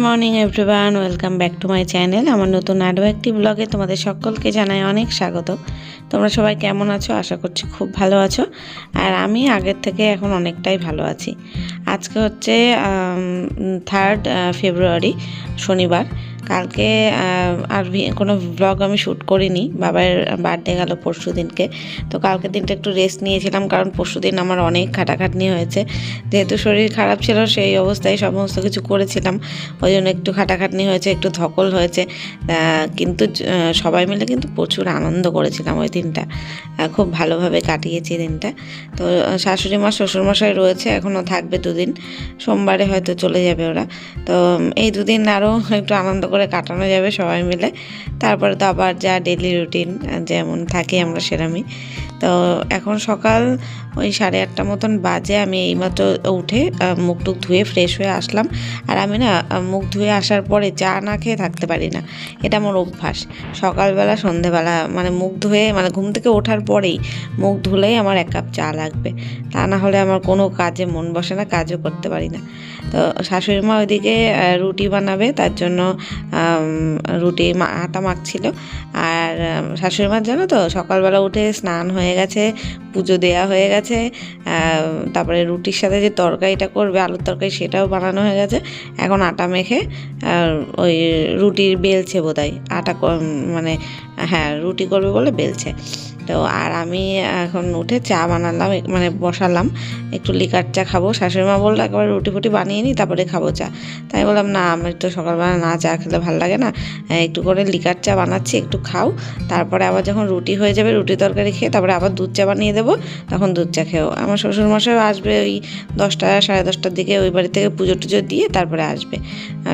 Morning everyone, welcome back to my channel. আমার নতুন আরও একটি ব্লগে তোমাদের সকলকে জানাই অনেক স্বাগত। তোমরা সবাই কেমন আছো? আশা করছি খুব ভালো আছো। আর আমি আগের থেকে এখন অনেকটাই ভালো আছি। আজকে হচ্ছে 3 ফেব্রুয়ারি, শনিবার। কালকে আর কোনো ব্লগ আমি শ্যুট করিনি, বাবার বার্থডে গেল পরশু দিনকে। তো কালকের দিনটা একটু রেস্ট নিয়েছিলাম, কারণ পরশু দিন আমার অনেক খাটাখাটনি হয়েছে। যেহেতু শরীর খারাপ ছিল, সেই অবস্থায় সমস্ত কিছু করেছিলাম, ওই জন্য একটু খাটাখাটনি হয়েছে, একটু ধকল হয়েছে। কিন্তু সবাই মিলে কিন্তু প্রচুর আনন্দ করেছিলাম ওই দিনটা, খুব ভালোভাবে কাটিয়েছি দিনটা। তো শাশুড়ি মা শ্বশুরমশাই রয়েছে, এখনও থাকবে 2 দিন, সোমবারে হয়তো চলে যাবে ওরা। তো এই 2 দিন আরও একটু আনন্দ করে কাটানো যাবে সবাই মিলে। তারপরে তো আবার যা ডেলি রুটিন যেমন থাকি আমরা সেরমই। তো এখন সকাল ওই 8:30 মতন বাজে। আমি এইমাত্র উঠে মুখ টুক ধুয়ে ফ্রেশ হয়ে আসলাম। আর আমি না মুখ ধুয়ে আসার পরে চা না খেয়ে থাকতে পারি না, এটা আমার অভ্যাস। সকালবেলা সন্ধেবেলা মানে মুখ ধুয়ে, মানে ঘুম থেকে ওঠার পরেই মুখ ধুলেই আমার 1 কাপ চা লাগবে, তা না হলে আমার কোনো কাজে মন বসে না, কাজও করতে পারি না। তো শাশুড়ি মা ওইদিকে রুটি বানাবে, তার জন্য রুটি আটা মাখছিল। আর শাশুড়ি মা জানো তো, সকালবেলা উঠে স্নান হয়ে গেছে, পুজো দেওয়া হয়ে গেছে, তারপরে রুটির সাথে যে তরকারিটা করবে, আলুর তরকারি, সেটাও বানানো হয়ে গেছে। এখন আটা মেখে ওই রুটির বেলছে বোধহয়, আটা মানে হ্যাঁ রুটি করবে বলে বেলছে। তো আর আমি এখন উঠে চা বানালাম, মানে বসালাম, একটু লিকার চা খাবো। শাশুড়ি মা বললো একবার রুটি ফুটি বানিয়ে নিই, তারপরে খাবো চা। তাই বললাম না, আমি তো সকালবেলা না চা খেলে ভালো লাগে না, একটু করে লিকার চা বানাচ্ছি, একটু খাও। তারপরে আবার যখন রুটি হয়ে যাবে, রুটি তরকারি খেয়ে তারপরে আবার দুধ চা বানিয়ে দেবো, তখন দুধ চা খেও। আমার শ্বশুরমশাইও আসবে ওই 10টা 10:30টার দিকে, ওই বাড়ি থেকে পুজো টুজো দিয়ে তারপরে আসবে।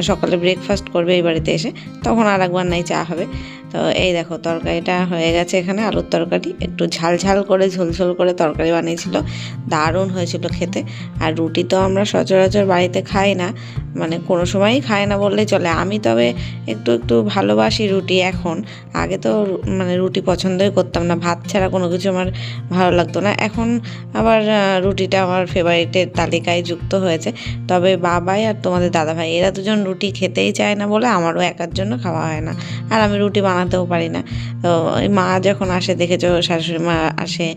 সকালে ব্রেকফাস্ট করবে এই বাড়িতে এসে, তখন আর একবার নাই চা হবে। তো এই দেখো তরকারিটা হয়ে গেছে, এখানে আলুর তরকারি, একটু ঝাল ঝাল করে ঝোল করে তরকারি বানিয়েছিল, দারুণ হয়েছিল খেতে। আর রুটি তো আমরা সচরাচর বাড়িতে খাই না, মানে কোনো সময়ই খাই না বললেই চলে। আমি তবে একটু ভালোবাসি রুটি এখন, আগে তো মানে রুটি পছন্দই করতাম না, ভাত ছাড়া কোনো কিছু আমার ভালো লাগতো না। এখন আবার রুটিটা আমার ফেভারিটের তালিকায় যুক্ত হয়েছে। তবে বাবাই আর তোমাদের দাদাভাই, এরা দুজন রুটি খেতেই চায় না বলে আমারও একার জন্য খাওয়া হয় না, আর আমি রুটি বানাতেও পারি না। তো ওই মা যখন আসে, দেখেছো শাশুড়ি মা আসে,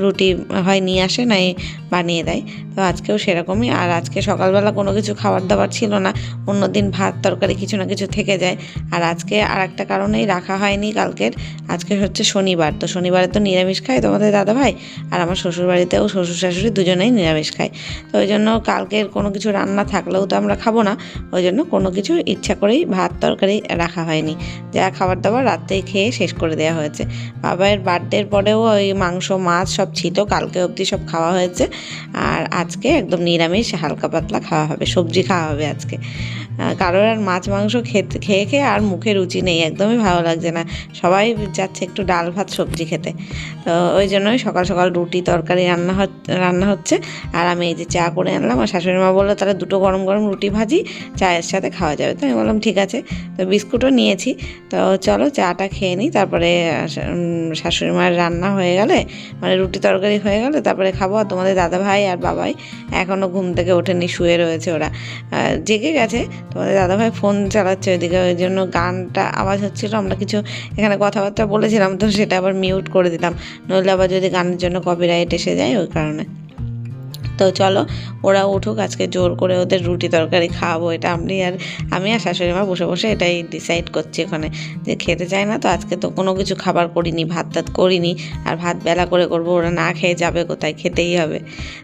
রুটি হয় নিয়ে আসে, নাই বানিয়ে দেয়। তো আজকেও সেরকমই। আর আজকে সকালবেলা কোনো কিছু খাবার দাবার ছিল না, অন্যদিন ভাত তরকারি কিছু না কিছু থেকে যায়। আর আজকে আর একটা কারণেই রাখা হয়নি কালকের, আজকে হচ্ছে শনিবার। তো শনিবারে তো নিরামিষ খায় তোমাদের দাদাভাই, আর আমার শ্বশুরবাড়িতেও শ্বশুর শাশুড়ি দুজনেই নিরামিষ খায়। তো ওই জন্য কালকের কোনো কিছু রান্না থাকলেও তো আমরা খাবো না, ওই জন্য কোনো কিছু ইচ্ছা করেই ভাত তরকারি রাখা হয়নি, যা খাবার দাবার রাত্রেই খেয়ে শেষ করে দেওয়া হয়েছে। বাবার বার্থডের পরেও ওই মাংস মাছ সব ছিল, কালকে অবধি সব খাওয়া হয়েছে। আর আজকে একদম নিরামিষ, হালকা পাতলা খাওয়া হবে, সবজি খাওয়া হবে আজকে। কারোর আর মাছ মাংস খেয়ে খেয়ে আর মুখে রুচি নেই, একদমই ভালো লাগছে না, সবাই যাচ্ছে একটু ডাল ভাত সবজি খেতে। তো ওই জন্যই সকাল সকাল রুটি তরকারি রান্না হচ্ছে। আর আমি এই যে চা করে আনলাম, আর শাশুড়ি মা বললো তাহলে 2টো গরম গরম রুটি ভাজি, চায়ের সাথে খাওয়া যাবে। তো আমি বললাম ঠিক আছে। তো বিস্কুটও নিয়েছি। তো চলো চাটা খেয়ে নিই, তারপরে শাশুড়ি মায়ের রান্না হয়ে গেলে, মানে রুটি তরকারি হয়ে গেলে তারপরে খাবো। আর তোমাদের দাদাভাই আর বাবাই এখনও ঘুম থেকে ওঠেনি, শুয়ে রয়েছে, ওরা জেগে গেছে। তোমাদের দাদাভাই ফোন চালাচ্ছে ওইদিকে, ওই জন্য গানটা আওয়াজ হচ্ছিলো, আমরা কিছু এখানে কথাবার্তা বলেছিলাম, তো সেটা আবার মিউট করে দিলাম, নইলে আবার যদি গানের জন্য কপিরাইট এসে যায়, ওই কারণে। তো চলো ওরা উঠুক, আজকে জোর করে ওদের রুটি তরকারি খাওয়াবো। এটা আমি আর শাশুড়ি মা বসে বসে এটাই ডিসাইড করছি ওখানে, যে খেতে চায় না। তো আজকে তো কোনো কিছু খাবার করিনি, ভাত করিনি, আর ভাত বেলা করে করবো, ওরা না খেয়ে যাবে কোথায়, খেতেই হবে।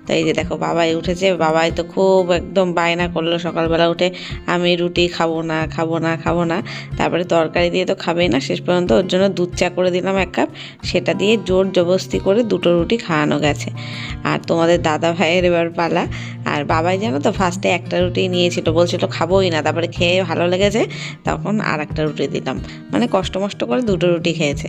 তো এই যে দেখো বাবাই উঠেছে, বাবাই তো খুব একদম বায়না করলো সকালবেলা উঠে, আমি রুটি খাবো না। তারপরে তরকারি দিয়ে তো খাবেই না, শেষ পর্যন্ত ওর জন্য দুধ চা করে দিলাম 1 কাপ, সেটা দিয়ে জোর জবরদস্তি করে 2টো রুটি খাওয়ানো গেছে। আর তোমাদের দাদা ভাইয়ের এবার পালা। আর বাবাই জানো তো ফার্স্টে একটা রুটি নিয়েছিল, বলছিল খাবোই না, তারপরে খেয়ে ভালো লেগেছে, তখন আর একটা রুটি দিলাম, মানে কষ্ট মষ্ট করে 2টো রুটি খেয়েছে।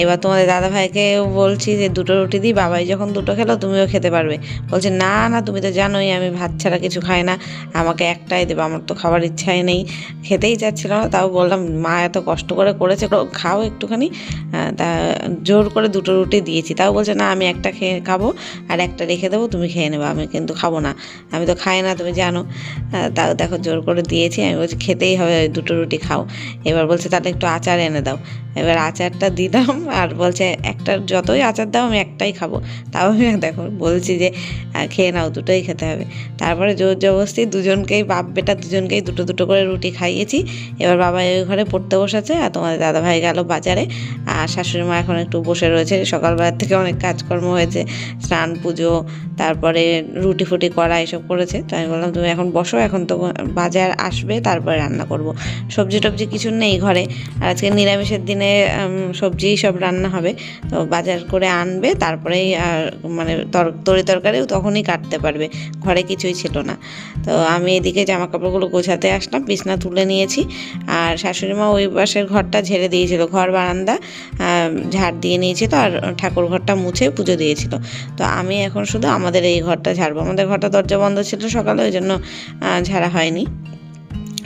এবার তোমাদের দাদা ভাইকে বলছি যে 2টো রুটি দিই, বাবাই যখন 2টো খেলো তুমিও খেতে পারবে, বলছে না তুমি তো জানোই আমি ভাত ছাড়া কিছু খাই না, আমাকে একটাই দেবে, আমার তো খাবার ইচ্ছাই নেই, খেতেই চাচ্ছিল না। তাও বললাম মা এত কষ্ট করে করেছে, খাও একটুখানি। তা জোর করে 2টো রুটি দিয়েছি, তাও বলছে না আমি একটা খাবো আর একটা রেখে দেবো, তুমি খেয়ে নেবে। আমি কিন্তু খাবো না, আমি তো খাই না তুমি জানো। তাও দেখো জোর করে দিয়েছি, আমি বলছি খেতেই হবে, দুটো রুটি খাও। এবার বলছে তাহলে একটু আচার এনে দাও। এবার আচারটা দিলাম আর বলছে একটা যতই আচার দাও আমি একটাই খাবো। তাও আমি দেখো বলছি যে খেয়ে নাও, দুটোই খেতে হবে। তারপরে জোর জবরদস্তি দুজনকেই, বাপ বেটা দুজনকেই দুটো দুটো করে রুটি খাইয়েছি। এবার বাবা ওই ঘরে পড়তে বসেছে আর তোমাদের দাদাভাই গেল বাজারে, আর শাশুড়ি মা এখন একটু বসে রয়েছে। সকালবেলার থেকে অনেক কাজকর্ম হয়েছে, স্নান পুজো, তারপরে রুটি ফুটি করা এসব করেছে। তো আমি বললাম তুমি এখন বসো, এখন তো বাজার আসবে তারপরে রান্না করব। সবজি টবজি কিছু নেই ঘরে, আর আজকে নিরামিষের দিনে সবজি সব রান্না হবে। তো বাজার করে আনবে, তারপরেই মানে তরি তরকারিও তখনই কাটতে পারবে, ঘরে কিছুই ছিল না। তো আমি এদিকে জামা কাপড়গুলো গোছাতে আসলাম, বিছনা তুলে নিয়েছি। আর শাশুড়ি মা ওই পাশের ঘরটা ঝেড়ে দিয়েছিল, ঘর বারান্দা ঝাড় দিয়ে নিয়েছি। তো আর ঠাকুর ঘরটা মুছে পুজো দিয়েছিল। তো আমি এখন শুধু আমাদের এই ঘরটা ঝাড়বো। আমাদের ঘরটা দরজা বন্ধ ছিল সকালে, ওই জন্য ঝাড়া হয়নি।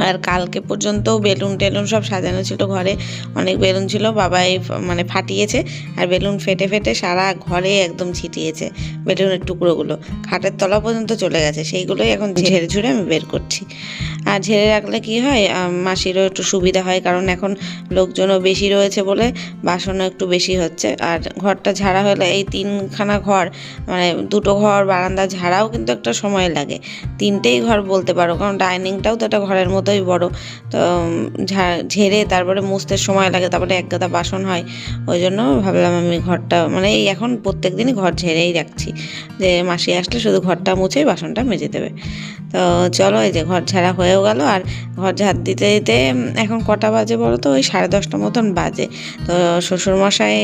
আর কালকে পর্যন্ত বেলুন টেলুন সব সাজানো ছিল, ঘরে অনেক বেলুন ছিল, বাবাই মানে ফাটিয়েছে। আর বেলুন ফেটে ফেটে সারা ঘরে একদম ছিটিয়েছে বেলুনের টুকরোগুলো, খাটের তলা পর্যন্ত চলে গেছে। সেইগুলোই এখন ঝেড়ে ঝুড়ে আমি বের করছি। আর ঝেড়ে রাখলে কি হয়, মাসিরও একটু সুবিধা হয়, কারণ এখন লোকজনও বেশি রয়েছে বলে বাসনও একটু বেশি হচ্ছে। আর ঘরটা ঝাড়া হলে, এই তিনখানা ঘর মানে দুটো ঘর বারান্দা ঝাড়াও কিন্তু একটা সময় লাগে, তিনটেই ঘর বলতে পারো, কারণ ডাইনিংটাও তো একটা ঘরের মতোই বড়। তো ঝেড়ে তারপরে মুছতে সময় লাগে, তারপরে এক গাদা বাসন হয়। ওই জন্য ভাবলাম আমি ঘরটা মানে এই এখন প্রত্যেক দিনই ঘর ঝেড়েই রাখছি, যে মাসি আসলে শুধু ঘরটা মুছেই বাসনটা মেজে দেবে। তো চলো, এই যে ঘর ঝাড়া হয়েও গেল। আর ঘর ঝাড় দিতে দিতে এখন কটা বাজে বলো তো, ওই 10:30 মতন বাজে। তো শ্বশুরমশাই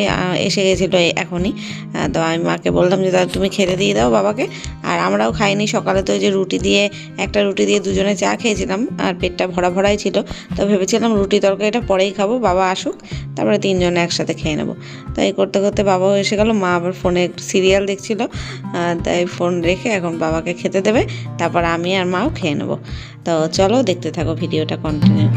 এসে গেছিলো এখনই। তো আমি মাকে বললাম যে তাহলে তুমি খেতে দিয়ে দাও বাবাকে। আর আমরাও খাইনি, সকালে তো ওই যে একটা রুটি দিয়ে দুজনে চা খেয়েছিলাম, আর পেটটা ভরা ভরাই ছিল। তো ভেবেছিলাম রুটি তরকারিটা পরেই খাবো, বাবা আসুক তারপরে তিনজনে একসাথে খেয়ে নেবো। তাই করতে করতে বাবাও এসে গেল, মা আবার ফোনে একটু সিরিয়াল দেখছিল, তাই ফোন রেখে এখন বাবাকে খেতে দেবে, তারপর আমি আর মাও খেয়ে নেবো। তো চলো দেখতে থাকো ভিডিওটা কন্টিনিউ।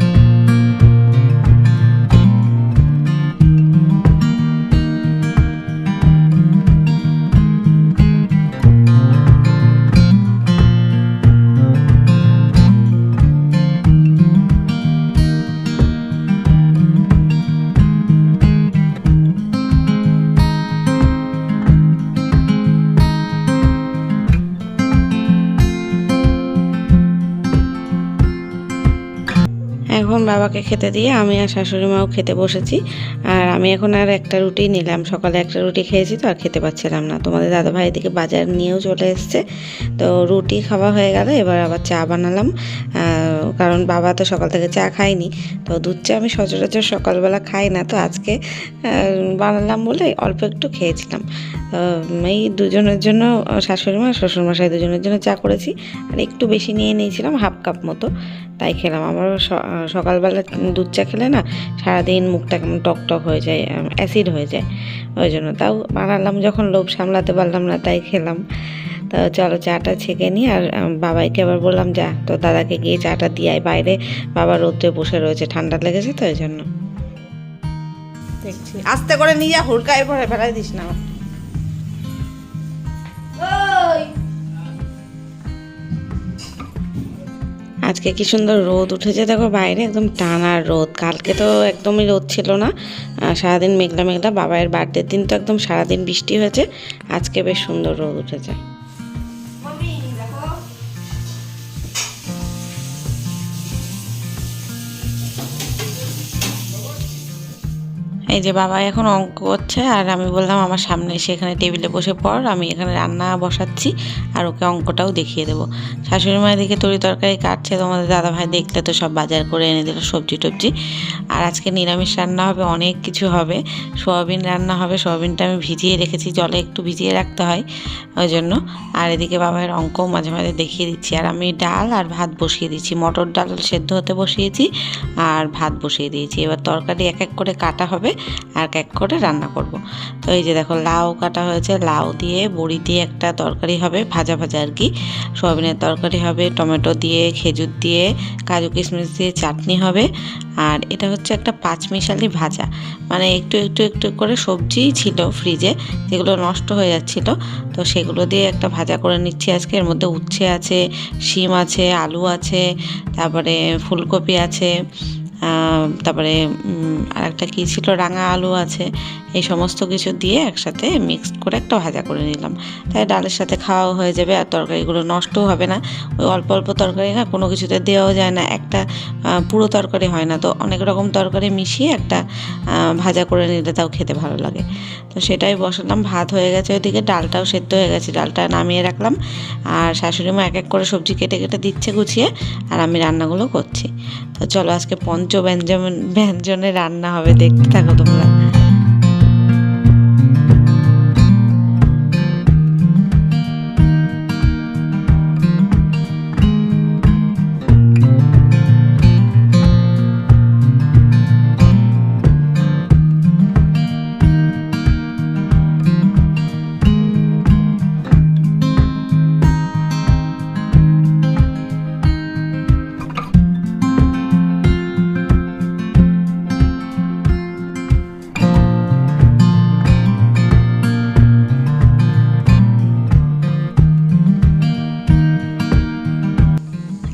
এখন বাবাকে খেতে দিয়ে আমি আর শাশুড়ি মাও খেতে বসেছি। আর আমি এখন আর একটা রুটি নিলাম, সকালে একটা রুটি খেয়েছি তো আর খেতে পাচ্ছিলাম না। তোমাদের দাদাভাই এদিকে বাজার নিয়েও চলে এসছে। তো রুটি খাওয়া হয়ে গেল, এবার আবার চা বানালাম, কারণ বাবা তো সকাল থেকে চা খায়নি। তো দুধ চা আমি সচরাচর সকালবেলা খাই না, তো আজকে বানালাম বলে অল্প একটু খেয়েছিলাম। এই দুজনের জন্য, শাশুড়ি মা শ্বশুরমশাই দুজনের জন্য চা করেছি। আর একটু বেশি নিয়ে নিয়েছিলাম, 1/2 কাপ মতো, তাই খেলাম। আমার সকালবেলা দুধ চা খেলে না সারাদিন মুখটা কেমন টক টক হয়ে যায়, অ্যাসিড হয়ে যায়, ওই জন্য তাও বানালাম, যখন লোভ সামলাতে পারলাম না তাই খেলাম। তো চলো চাটা ছেঁকে নিই। আর বাবাইকে আবার বললাম যা তো দাদাকে গিয়ে চাটা দিয়ে আয়, বাইরে বাবা রোদ্রে বসে রয়েছে, ঠান্ডা লেগেছে তো ওই জন্য। দেখছি আস্তে করে নিয়ে যা, হুড়কায় পরে ফেলাই দিস না। আজকে কি সুন্দর রোদ উঠেছে দেখো বাইরে, একদম টানা রোদ। কালকে তো একদমই রোদ ছিল না, সারাদিন মেঘলা মেঘলা। বাবাইয়ের বার্থডের দিন তো একদম সারাদিন বৃষ্টি হয়েছে, আজকে বেশ সুন্দর রোদ উঠেছে। এই যে বাবা এখন অঙ্ক করছে, আর আমি বললাম আমার সামনে এসে এখানে টেবিলে বসে পড়, আমি এখানে রান্না বসাচ্ছি আর ওকে অঙ্কটাও দেখিয়ে দেবো। শাশুড়ি মায়ের দিকে তরি তরকারি কাটছে, তোমাদের দাদাভাই দেখলে তো সব বাজার করে এনে দিল সবজি টবজি। আর আজকে নিরামিষ রান্না হবে, অনেক কিছু হবে। সোয়াবিন রান্না হবে, সোয়াবিনটা আমি ভিজিয়ে রেখেছি, জলে একটু ভিজিয়ে রাখতে হয় ওই জন্য। আর এদিকে বাবার অঙ্কও মাঝে মাঝে দেখিয়ে দিচ্ছি। আর আমি ডাল আর ভাত বসিয়ে দিচ্ছি, মটর ডাল সেদ্ধ হতে বসিয়েছি আর ভাত বসিয়ে দিয়েছি। এবার তরকারি এক এক করে কাটা হবে, আর এক করে রান্না করব। তো এই যে দেখো লাউ কাটা হয়েছে, লাউ দিয়ে বড়ি দিয়ে একটা তরকারি হবে, ভাজা ভাজা আর কি, সয়াবিনের তরকারি হবে, টমেটো দিয়ে খেজুর দিয়ে কাজু কিশমিশ দিয়ে চাটনি হবে। আর এটা হচ্ছে একটা পাঁচমিশালি ভাজা, মানে একটু একটু একটু করে সবজি ছিল ফ্রিজে যেগুলো নষ্ট হয়ে যাচ্ছিল, তো সেগুলো দিয়ে একটা ভাজা করে নিচ্ছি আজকে। এর মধ্যে উচ্ছে আছে, শিম আছে, আলু আছে, তারপরে ফুলকপি আছে, তারপরে আর একটা কী ছিল, রাঙা আলু আছে। এই সমস্ত কিছু দিয়ে একসাথে মিক্সড করে একটা ভাজা করে নিলাম, তাই ডালের সাথে খাওয়াও হয়ে যাবে আর তরকারিগুলো নষ্টও হবে না। ওই অল্প অল্প তরকারি না কোনো কিছুতে দেওয়াও যায় না, একটা পুরো তরকারি হয় না, তো অনেক রকম তরকারি মিশিয়ে একটা ভাজা করে নিলে তাও খেতে ভালো লাগে। তো সেটাই বসালাম, ভাত হয়ে গেছে ওইদিকে, ডালটাও সেদ্ধ হয়ে গেছে, ডালটা নামিয়ে রাখলাম। আর শাশুড়ি মা এক এক করে সবজি কেটে কেটে দিচ্ছে গুছিয়ে, আর আমি রান্নাগুলো করছি। তো চলো আজকে ব্যঞ্জনে রান্না হবে, দেখতে থাকো তোমরা।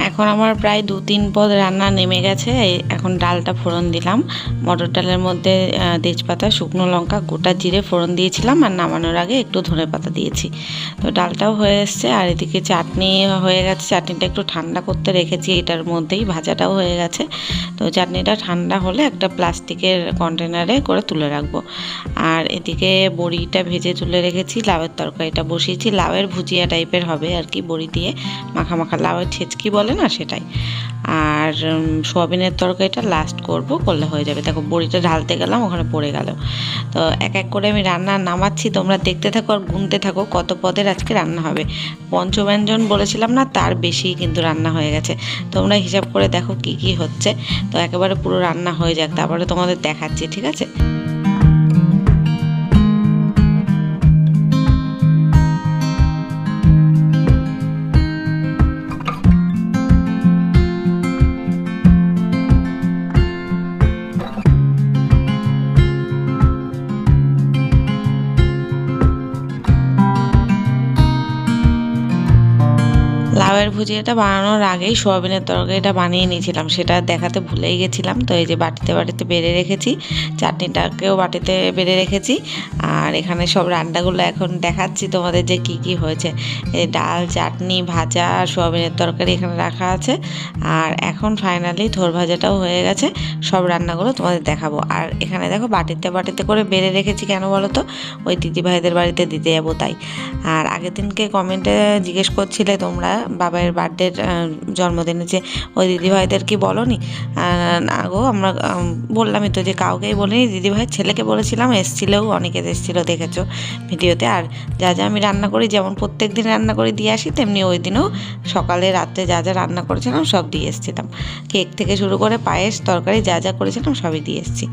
এখন আমার প্রায় 2-3 পদ রান্না নেমে গেছে। এখন ডালটা ফোড়ন দিলাম, মটর ডালের মধ্যে তেজপাতা, শুকনো লঙ্কা, গোটা জিরে ফোড়ন দিয়েছিলাম, আর নামানোর আগে একটু ধনেপাতা দিয়েছি। তো ডালটাও হয়ে এসছে, আর এদিকে চাটনি হয়ে গেছে, চাটনিটা একটু ঠান্ডা করতে রেখেছি, এটার মধ্যেই ভাজাটাও হয়ে গেছে। তো চাটনিটা ঠান্ডা হলে একটা প্লাস্টিকের কন্টেনারে করে তুলে রাখবো। আর এদিকে বড়িটা ভেজে তুলে রেখেছি, লাউয়ের তরকারিটা বসিয়েছি, লাউয়ের ভুজিয়া টাইপের হবে আর কি, বড়ি দিয়ে মাখা মাখা, লাউয়ের ছেচকি বলে না সেটাই। আর সোয়াবিনের তরকারিটা লাস্ট করলে হয়ে যাবে। দেখো বড়িটা ঢালতে গেলাম, ওখানে পড়ে গেল। তো এক এক করে আমি রান্না নামাচ্ছি, তোমরা দেখতে থাকো আর গুনতে থাকো কত পদের আজকে রান্না হবে। পঞ্চব্যঞ্জন বলেছিলাম না, তার বেশি কিন্তু রান্না হয়ে গেছে। তোমরা হিসাব করে দেখো কি কি হচ্ছে। তো একেবারে পুরো রান্না হয়ে যাক, তারপরে তোমাদের দেখাচ্ছি, ঠিক আছে? লাউয়ের ভুজিয়াটা বানানোর আগেই সোয়াবিনের তরকারিটা বানিয়ে নিয়েছিলাম, সেটা দেখাতে ভুলেই গেছিলাম। তো এই যে বাটিতে বাটিতে বেড়ে রেখেছি, চাটনিটাকেও বাটিতে বেড়ে রেখেছি, আর এখানে সব রান্নাগুলো এখন দেখাচ্ছি তোমাদের যে কি কি হয়েছে। এই ডাল, চাটনি, ভাজা, সোয়াবিনের তরকারি এখানে রাখা আছে, আর এখন ফাইনালি থোর ভাজাটাও হয়ে গেছে। সব রান্নাগুলো তোমাদের দেখাবো। আর এখানে দেখো বাটিতে বাটিতে করে বেড়ে রেখেছি, কেন বলো তো? ওই দিদিভাইদের বাড়িতে দিতে যাবো তাই। আর আগের দিনকে কমেন্টে জিজ্ঞেস করছিলে তোমরা বাবাইয়ের বার্থডের জন্মদিনে যে ওই দিদিভাইদের কি বলনি? না গো, আমরা বললামই তো, যে কাউকেই বলিনি, দিদিভাইয়ের ছেলেকে বলেছিলাম, এসেছিলেও, অনেকে এসেছিলো, দেখেছো ভিডিওতে। আর যা যা আমি রান্না করি, যেমন প্রত্যেক দিন রান্না করে দিয়ে আসি, তেমনি ওই দিনও সকালে রাত্রে যা যা রান্না করেছিলাম সব দিয়ে এসেছিলাম। কেক থেকে শুরু করে পায়েস, তরকারি যা যা করেছিলাম সবই দিয়ে এসেছি।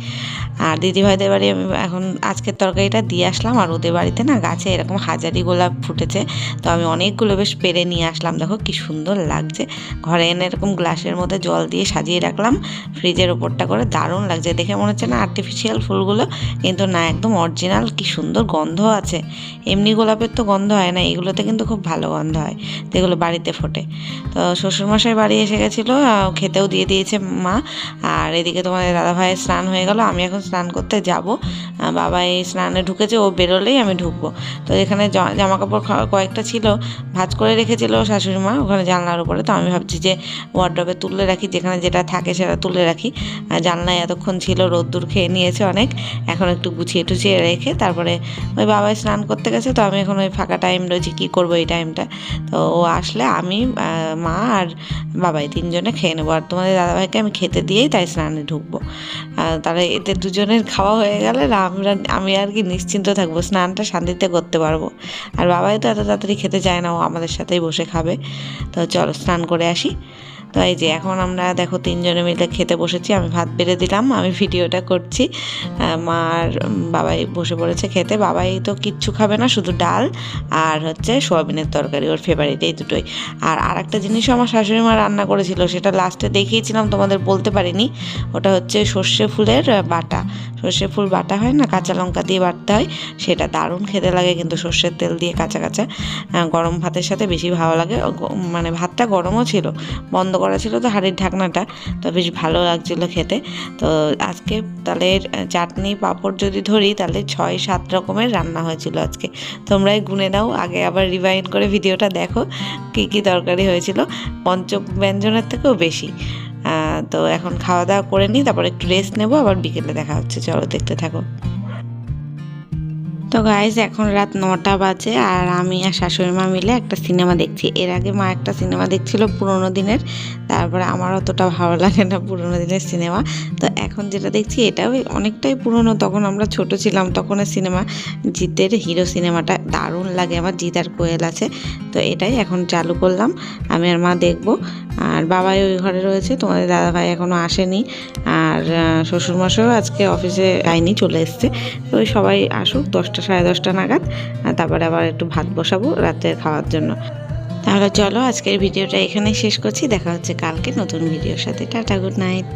আর দিদিভাইদের বাড়ি আমি এখন আজকের তরকারিটা দিয়ে আসলাম। আর ওদের বাড়িতে না গাছে এরকম হাজারি গোলাপ ফুটেছে, তো আমি অনেকগুলো বেশ পেরে নিয়ে আসলাম। দেখো কি সুন্দর লাগছে, ঘরে এনে এরকম গ্লাসের মধ্যে জল দিয়ে সাজিয়ে রাখলাম ফ্রিজের ওপরটা করে, দারুণ লাগছে দেখে, মনে হচ্ছে না আর্টিফিশিয়াল ফুলগুলো, কিন্তু না, একদম অরিজিনাল। কি সুন্দর গন্ধ আছে, এমনি গোলাপের তো গন্ধ হয় না, এগুলোতে কিন্তু খুব ভালো গন্ধ হয় যেগুলো বাড়িতে ফোটে। তো শ্বশুরমশাই বাড়ি এসে গেছিলো, খেতেও দিয়ে দিয়েছে মা। আর এদিকে তোমাদের দাদাভাইয়ের স্নান হয়ে গেল, আমি এখন স্নান করতে যাব। বাবা এই স্নানে ঢুকেছে, ও বেরোলেই আমি ঢুকবো। তো এখানে জামা কাপড় কয়েকটা ছিল, ভাঁজ করে রেখেছিল শাশুড়ি মা ওখানে জানলার উপরে। তো আমি ভাবছি যে ওয়ার্ড্রবে তুলে রাখি, যেখানে যেটা থাকে সেটা তুলে রাখি। জানলায় এতক্ষণ ছিল, রোদ্দুর খেয়ে নিয়েছে অনেক, এখন একটু গুছিয়ে টুছিয়ে রেখে তারপরে ওই বাবাই স্নান করতে গেছে। তো আমি এখন ওই ফাঁকা টাইম রয়েছে, কী করবো এই টাইমটা। তো ও আসলে আমি, মা আর বাবাই তিনজনে খেয়ে নেবো, আর তোমাদের দাদাভাইকে আমি খেতে দিয়েই তাই স্নানে ঢুকবো। তাহলে এতে দুজনের খাওয়া হয়ে গেলে আমি আর কি নিশ্চিন্ত থাকবো, স্নানটা শান্তিতে করতে পারবো। আর বাবাই তো এত তাড়াতাড়ি খেতে চায় না, ও আমাদের সাথেই বসে খাবে। তো চলো স্নান করে আসি। তো এই যে এখন আমরা দেখো তিনজনে মিলে খেতে বসেছি, আমি ভাত বেড়ে দিলাম, আমি ভিডিওটা করছি, মা আর বাবাই বসে পড়েছে খেতে। বাবাই তো কিচ্ছু খাবে না, শুধু ডাল আর হচ্ছে সোয়াবিনের তরকারি, ওর ফেভারিট এই দুটোই। আর আরেকটা জিনিসও আমার শাশুড়ি মা রান্না করেছিল, সেটা লাস্টে দেখিয়েছিলাম, তোমাদের বলতে পারিনি। ওটা হচ্ছে সর্ষে ফুলের বাটা, সর্ষে ফুল বাটা হয় না, কাঁচা লঙ্কা দিয়ে বাটতে হয়, সেটা দারুণ খেতে লাগে কিন্তু সর্ষের তেল দিয়ে কাঁচা কাঁচা, গরম ভাতের সাথে বেশি ভালো লাগে। মানে ভাতটা গরমও ছিল, বন্ধ করা ছিল তো হাঁড়ির ঢাকনাটা, তো বেশ ভালো লাগছিলো খেতে। তো আজকে তাহলে চাটনি পাঁপড় যদি ধরি তাহলে 6-7 রকমের রান্না হয়েছিল আজকে। তোমরাই গুনে নাও, আগে আবার রিভাইন্ড করে ভিডিওটা দেখো কী কী তরকারি হয়েছিল, পঞ্চব্যঞ্জনের থেকেও বেশি। তো এখন খাওয়া দাওয়া করে নিই, তারপর একটু রেস্ট নেবো, আবার বিকেলে দেখা হচ্ছে, চলো দেখতে থাকো। তো গাইজ এখন রাত 9টা বাজে, আর আমি আর শাশুড়ি মা মিলে একটা সিনেমা দেখছি। এর আগে মা একটা সিনেমা দেখছিল পুরোনো দিনের, তারপরে আমার অতটা ভালো লাগে না পুরোনো দিনের সিনেমা। তো এখন যেটা দেখছি এটাও অনেকটাই পুরনো, তখন আমরা ছোট ছিলাম তখনের সিনেমা, জিতের হিরো সিনেমাটা দারুণ লাগে আমার, জিত আর কোয়েল আছে। তো এটাই এখন চালু করলাম, আমি আর মা দেখবো। আর বাবাই ওই ঘরে রয়েছে, তোমাদের দাদাভাই এখনও আসেনি, আর শ্বশুরমশাইও আজকে অফিসে যায়নি, চলে এসছে। তো ওই সবাই আসুক 10টা 10:30 নাগাদ, তারপরে আবার একটু ভাত বসাবো রাতের খাওয়ার জন্য। তাহলে চলো আজকের ভিডিওটা এখানেই শেষ করছি, দেখা হচ্ছে কালকে নতুন ভিডিওর সাথে। Tata, good night.